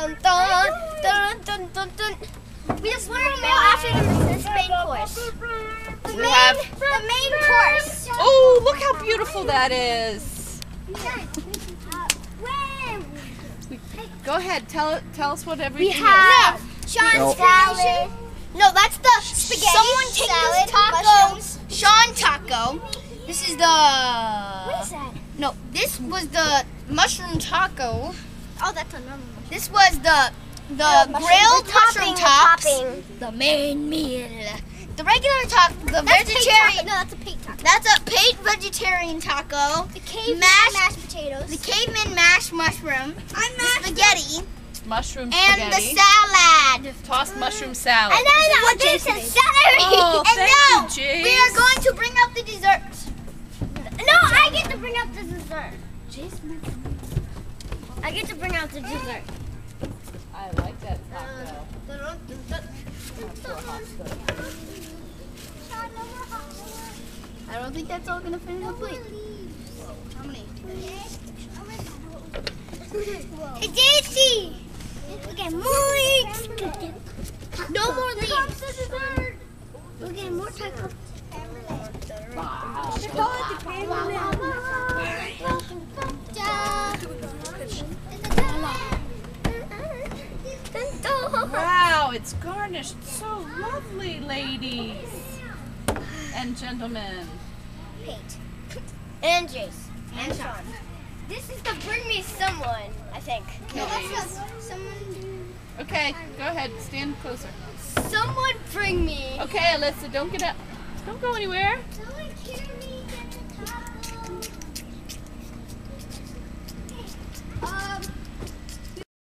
dun dun dun dun dun dun. We just learned now after this main course. The main course. Oh, look how beautiful that is. Go ahead, tell us what everything We have Sean's salad. No, that's the spaghetti. Someone take salad, this taco. Sean taco. This is the. What is that? No, this was the mushroom taco. Oh, that's a normal mushroom. This was the grilled mushroom tops. The main meal. The regular taco. The vegetarian. No, that's a pig taco. That's a baked vegetarian taco. The caveman mashed potatoes. The caveman mashed mushroom. The spaghetti. mushroom And spaghetti. the salad. Tossed mushroom salad. And then this is celery. Oh, and thank now you, Jace. we are going to bring up the dessert. No, I get to bring up the dessert. I get to bring out the dessert. I like that taco. I don't think that's all gonna fit in the plate. How many? Hey, Daisy! Look at more leaves. No more leaves. We're getting more tacos. Wow, it's garnished so lovely, ladies and gentlemen. Pete. And Jace. And Sean. This is the bring me someone, I think. No, Ladies. Someone. Okay, go ahead, stand closer. Someone bring me. Okay, Alyssa, don't get up. Don't go anywhere. Someone carry